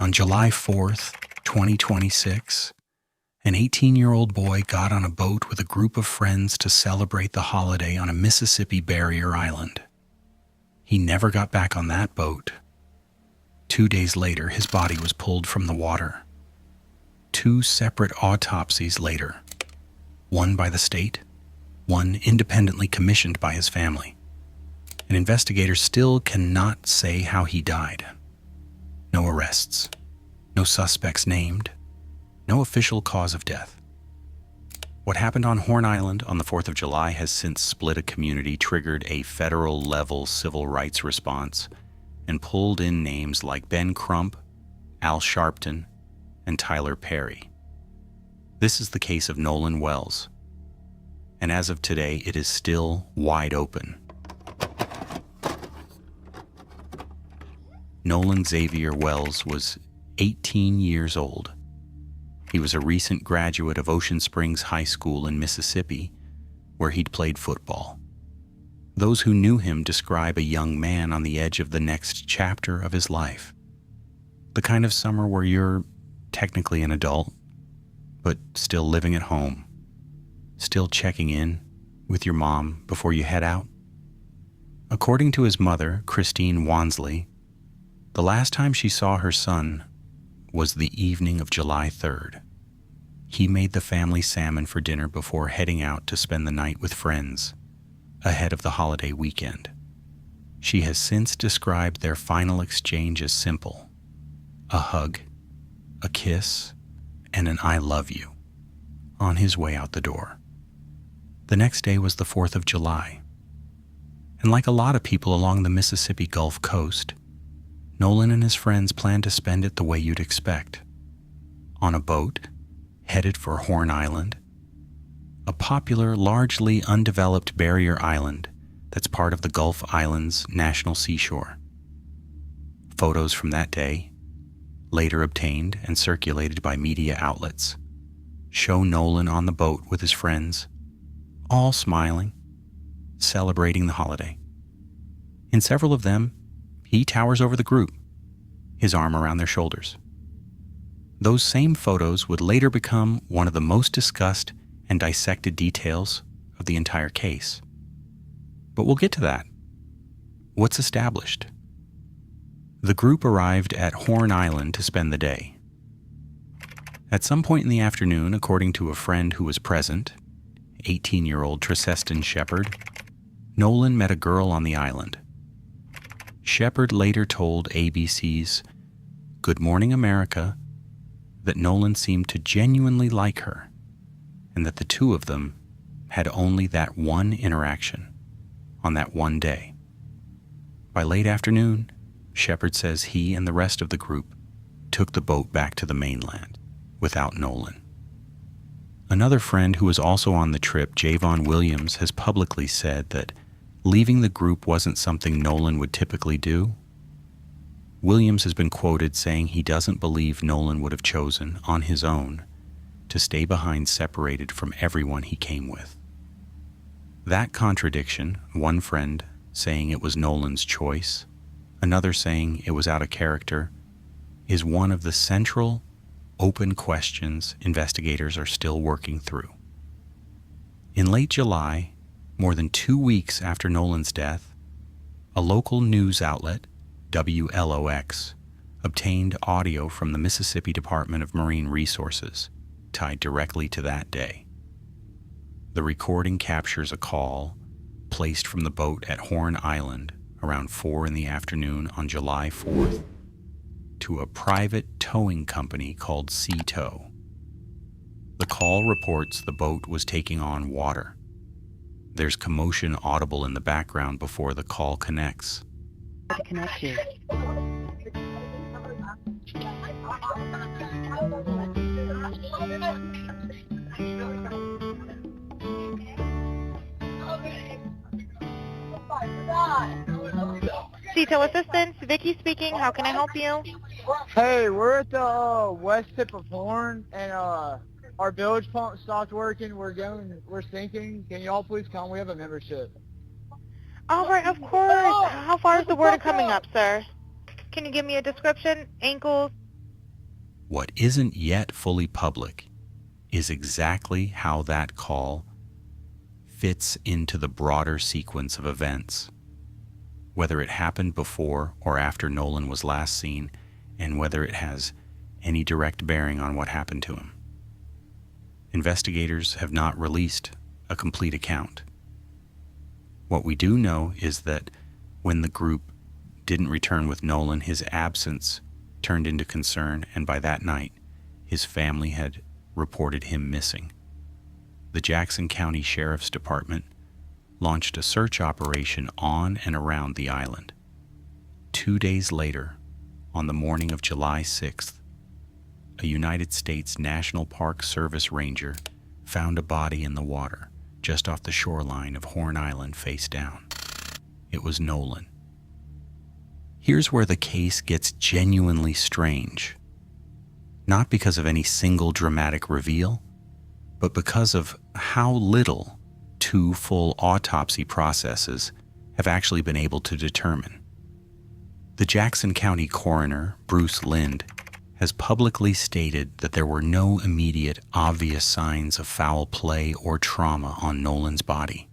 On July 4th, 2026, an 18-year-old boy got on a boat with a group of friends to celebrate the holiday on a Mississippi barrier island. He never got back on that boat. 2 days later, his body was pulled from the water. 2 separate autopsies later, one by the state, one independently commissioned by his family. And investigators still cannot say how he died. No arrests, no suspects named, no official cause of death. What happened on Horn Island on the 4th of July has since split a community, triggered a federal-level civil rights response, and pulled in names like Ben Crump, Al Sharpton, and Tyler Perry. This is the case of Nolan Wells, and as of today, it is still wide open. Nolan Xavier Wells was 18 years old. He was a recent graduate of Ocean Springs High School in Mississippi, where he'd played football. Those who knew him describe a young man on the edge of the next chapter of his life. The kind of summer where you're technically an adult, but still living at home, still checking in with your mom before you head out. According to his mother, Christine Wansley, the last time she saw her son was the evening of July 3rd. He made the family salmon for dinner before heading out to spend the night with friends ahead of the holiday weekend. She has since described their final exchange as simple: a hug, a kiss, and an "I love you" on his way out the door. The next day was the 4th of July. And like a lot of people along the Mississippi Gulf Coast, Nolan and his friends planned to spend it the way you'd expect. On a boat, headed for Horn Island, a popular, largely undeveloped barrier island that's part of the Gulf Islands National Seashore. Photos from that day, later obtained and circulated by media outlets, show Nolan on the boat with his friends, all smiling, celebrating the holiday. In several of them, he towers over the group, his arm around their shoulders. Those same photos would later become one of the most discussed and dissected details of the entire case. But we'll get to that. What's established? The group arrived at Horn Island to spend the day. At some point in the afternoon, according to a friend who was present, 18-year-old Triseston Shepard, Nolan met a girl on the island. Shepard later told ABC's Good Morning America that Nolan seemed to genuinely like her, and that the two of them had only that one interaction on that one day. By late afternoon, Shepard says he and the rest of the group took the boat back to the mainland without Nolan. Another friend who was also on the trip, Javon Williams, has publicly said that leaving the group wasn't something Nolan would typically do. Williams has been quoted saying he doesn't believe Nolan would have chosen, on his own, to stay behind separated from everyone he came with. That contradiction, one friend saying it was Nolan's choice, another saying it was out of character, is one of the central, open questions investigators are still working through. In late July, more than 2 weeks after Nolan's death, a local news outlet, WLOX, obtained audio from the Mississippi Department of Marine Resources tied directly to that day. The recording captures a call placed from the boat at Horn Island around 4 in the afternoon on July 4th to a private towing company called Sea Tow. The call reports the boat was taking on water. There's commotion audible in the background before the call connects. Connect you. Cito Assistance, Vicky speaking. How can I help you? Hey, we're at the west tip of Horn, and our bilge pump stopped working. We're sinking. Can y'all please come? We have a membership. All right, of course. How far is the water coming up, sir? Can you give me a description? Ankles, What isn't yet fully public is exactly how that call fits into the broader sequence of events, whether it happened before or after Nolan was last seen, and whether it has any direct bearing on what happened to him. Investigators have not released a complete account. What we do know is that when the group didn't return with Nolan, his absence turned into concern, and by that night, his family had reported him missing. The Jackson County Sheriff's Department launched a search operation on and around the island. 2 days later, on the morning of July 6th, a United States National Park Service ranger found a body in the water just off the shoreline of Horn Island face down. It was Nolan. Here's where the case gets genuinely strange. Not because of any single dramatic reveal, but because of how little 2 full autopsy processes have actually been able to determine. The Jackson County coroner, Bruce Lind, has publicly stated that there were no immediate, obvious signs of foul play or trauma on Nolan's body.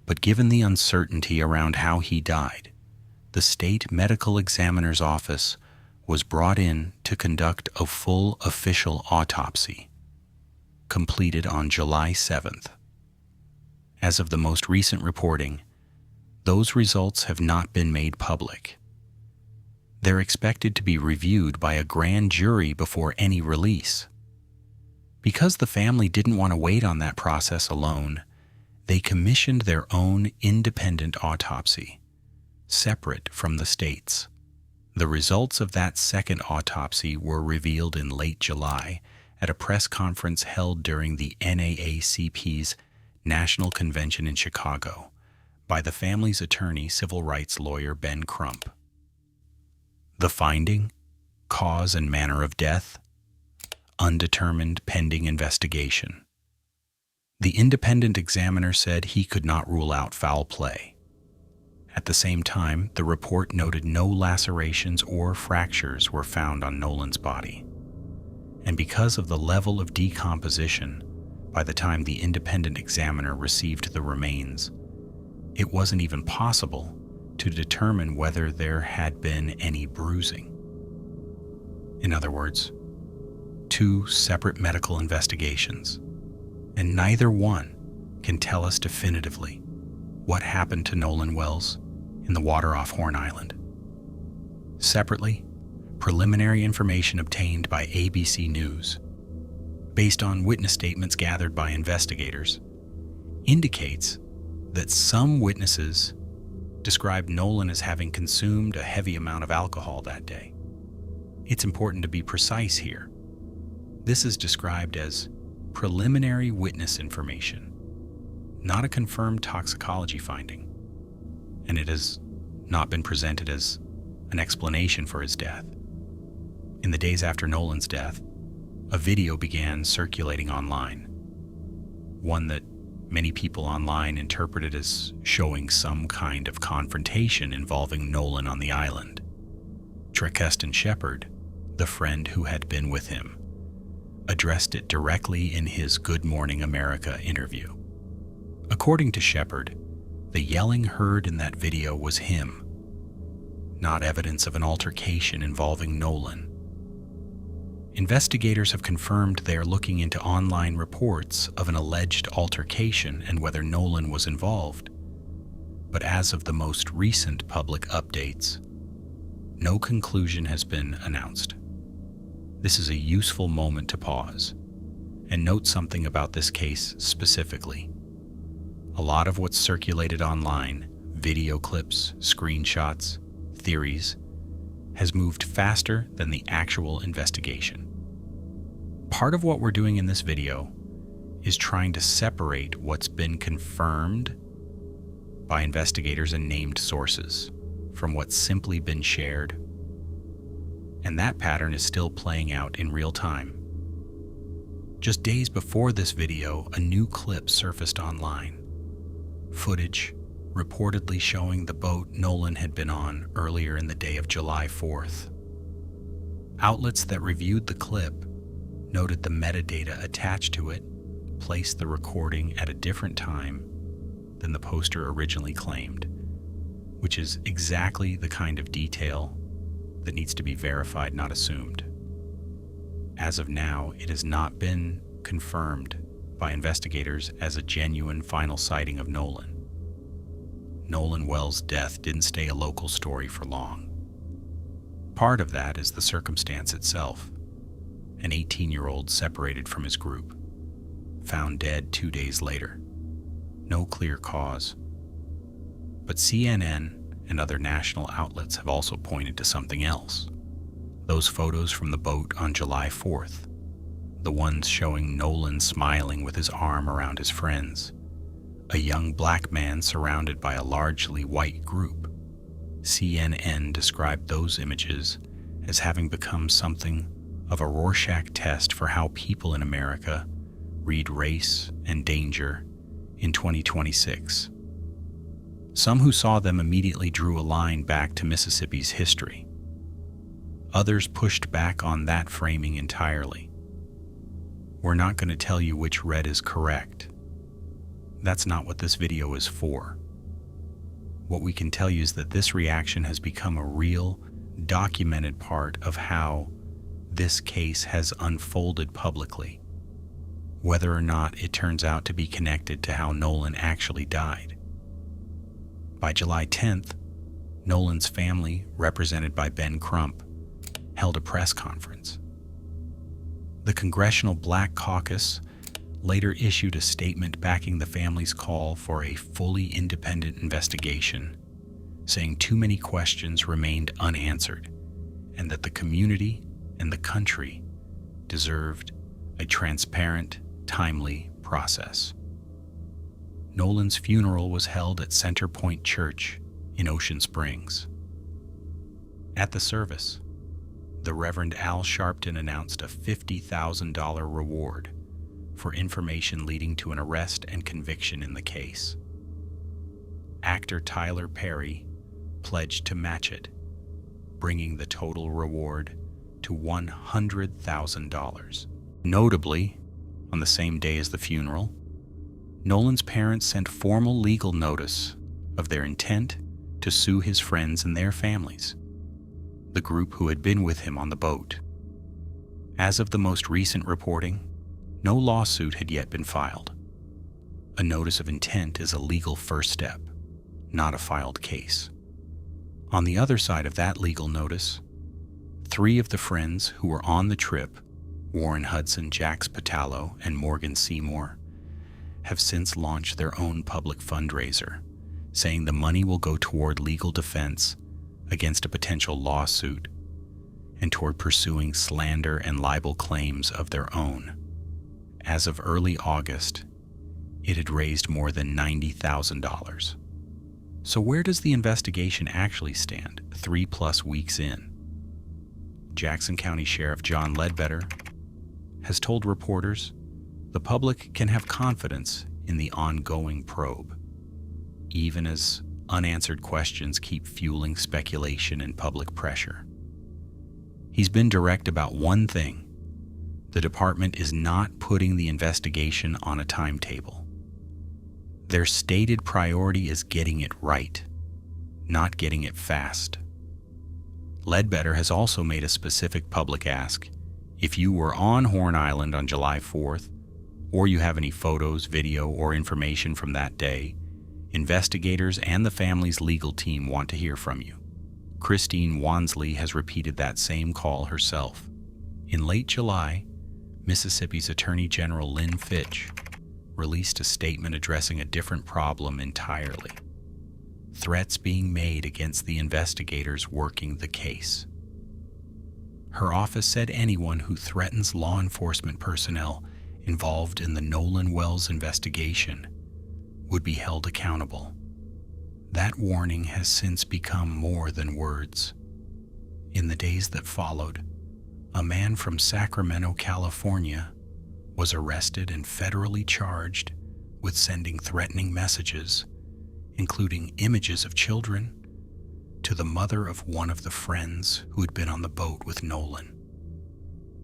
But given the uncertainty around how he died, the state medical examiner's office was brought in to conduct a full official autopsy, completed on July 7th. As of the most recent reporting, those results have not been made public. They're expected to be reviewed by a grand jury before any release. Because the family didn't want to wait on that process alone, they commissioned their own independent autopsy, separate from the state's. The results of that second autopsy were revealed in late July at a press conference held during the NAACP's National Convention in Chicago by the family's attorney, civil rights lawyer Ben Crump. The finding, cause and manner of death, undetermined pending investigation. The independent examiner said he could not rule out foul play. At the same time, the report noted no lacerations or fractures were found on Nolan's body. And because of the level of decomposition, by the time the independent examiner received the remains, it wasn't even possible to determine whether there had been any bruising. In other words, 2 separate medical investigations, and neither one can tell us definitively what happened to Nolan Wells in the water off Horn Island. Separately, preliminary information obtained by ABC News, based on witness statements gathered by investigators, indicates that some witnesses described Nolan as having consumed a heavy amount of alcohol that day. It's important to be precise here. This is described as preliminary witness information, not a confirmed toxicology finding, and it has not been presented as an explanation for his death. In the days after Nolan's death, a video began circulating online, one that many people online interpreted as showing some kind of confrontation involving Nolan on the island. Trekeston Shepard, the friend who had been with him, addressed it directly in his Good Morning America interview. According to Shepard, the yelling heard in that video was him, not evidence of an altercation involving Nolan. Investigators have confirmed they are looking into online reports of an alleged altercation and whether Nolan was involved. But as of the most recent public updates, no conclusion has been announced. This is a useful moment to pause and note something about this case specifically. A lot of what's circulated online, video clips, screenshots, theories, has moved faster than the actual investigation. Part of what we're doing in this video is trying to separate what's been confirmed by investigators and named sources from what's simply been shared. And that pattern is still playing out in real time. Just days before this video, a new clip surfaced online. Footage reportedly showing the boat Nolan had been on earlier in the day of July 4th. Outlets that reviewed the clip noted the metadata attached to it placed the recording at a different time than the poster originally claimed, which is exactly the kind of detail that needs to be verified, not assumed. As of now, it has not been confirmed by investigators as a genuine final sighting of Nolan. Nolan Wells' death didn't stay a local story for long. Part of that is the circumstance itself. An 18-year-old separated from his group, found dead 2 days later. No clear cause. But CNN and other national outlets have also pointed to something else. Those photos from the boat on July 4th, the ones showing Nolan smiling with his arm around his friends, a young black man surrounded by a largely white group. CNN described those images as having become something of a Rorschach test for how people in America read race and danger in 2026. Some who saw them immediately drew a line back to Mississippi's history. Others pushed back on that framing entirely. We're not going to tell you which read is correct. That's not what this video is for. What we can tell you is that this reaction has become a real, documented part of how this case has unfolded publicly, whether or not it turns out to be connected to how Nolan actually died. By July 10th, Nolan's family, represented by Ben Crump, held a press conference. The Congressional Black Caucus later issued a statement backing the family's call for a fully independent investigation, saying too many questions remained unanswered and that the community and the country deserved a transparent, timely process. Nolan's funeral was held at Center Point Church in Ocean Springs. At the service, the Reverend Al Sharpton announced a $50,000 reward for information leading to an arrest and conviction in the case. Actor Tyler Perry pledged to match it, bringing the total reward to $100,000. Notably, on the same day as the funeral, Nolan's parents sent formal legal notice of their intent to sue his friends and their families, the group who had been with him on the boat. As of the most recent reporting, no lawsuit had yet been filed. A notice of intent is a legal first step, not a filed case. On the other side of that legal notice, 3 of the friends who were on the trip, Warren Hudson, Jax Patalo, and Morgan Seymour, have since launched their own public fundraiser, saying the money will go toward legal defense against a potential lawsuit and toward pursuing slander and libel claims of their own. As of early August, it had raised more than $90,000. So where does the investigation actually stand 3+ weeks in? Jackson County Sheriff John Ledbetter has told reporters the public can have confidence in the ongoing probe, even as unanswered questions keep fueling speculation and public pressure. He's been direct about one thing: the department is not putting the investigation on a timetable. Their stated priority is getting it right, not getting it fast. Ledbetter has also made a specific public ask: if you were on Horn Island on July 4th, or you have any photos, video, or information from that day, investigators and the family's legal team want to hear from you. Christine Wansley has repeated that same call herself. In late July, Mississippi's Attorney General Lynn Fitch released a statement addressing a different problem entirely: threats being made against the investigators working the case. Her office said anyone who threatens law enforcement personnel involved in the Nolan Wells investigation would be held accountable. That warning has since become more than words. In the days that followed, a man from Sacramento, California, was arrested and federally charged with sending threatening messages, including images of children, to the mother of one of the friends who had been on the boat with Nolan.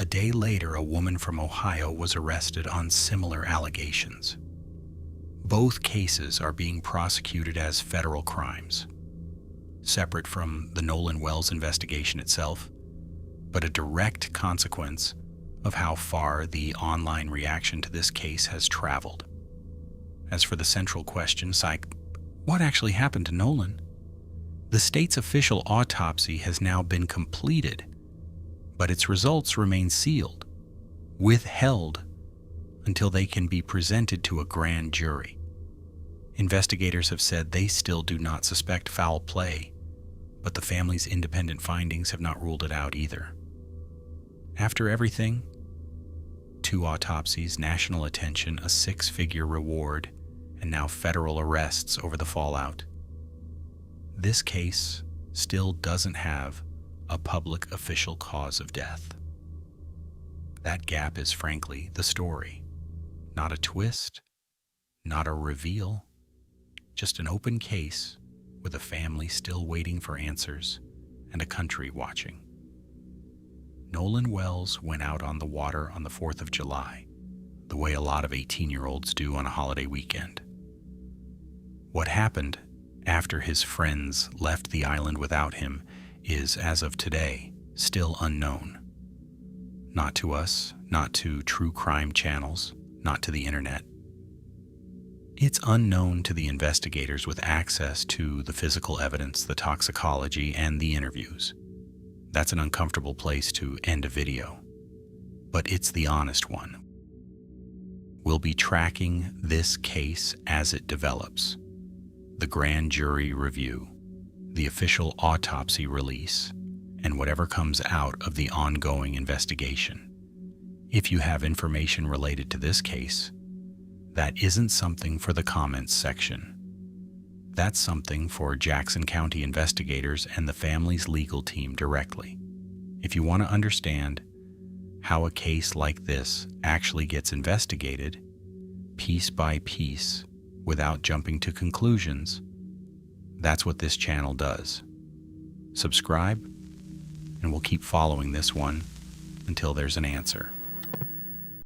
A day later, a woman from Ohio was arrested on similar allegations. Both cases are being prosecuted as federal crimes, separate from the Nolan Wells investigation itself, but a direct consequence of how far the online reaction to this case has traveled. As for the central question, what actually happened to Nolan? The state's official autopsy has now been completed, but its results remain sealed, withheld until they can be presented to a grand jury. Investigators have said they still do not suspect foul play, but the family's independent findings have not ruled it out either. After everything, 2 autopsies, national attention, a 6-figure reward, and now federal arrests over the fallout. This case still doesn't have a public official cause of death. That gap is frankly the story. Not a twist, not a reveal, just an open case with a family still waiting for answers and a country watching. Nolan Wells went out on the water on the 4th of July, the way a lot of 18-year-olds do on a holiday weekend. What happened after his friends left the island without him is, as of today, still unknown. Not to us, not to true crime channels, not to the internet. It's unknown to the investigators with access to the physical evidence, the toxicology, and the interviews. That's an uncomfortable place to end a video, but it's the honest one. We'll be tracking this case as it develops. The grand jury review, the official autopsy release, and whatever comes out of the ongoing investigation. If you have information related to this case, that isn't something for the comments section. That's something for Jackson County investigators and the family's legal team directly. If you want to understand how a case like this actually gets investigated, piece by piece, without jumping to conclusions, that's what this channel does. Subscribe, and we'll keep following this one until there's an answer.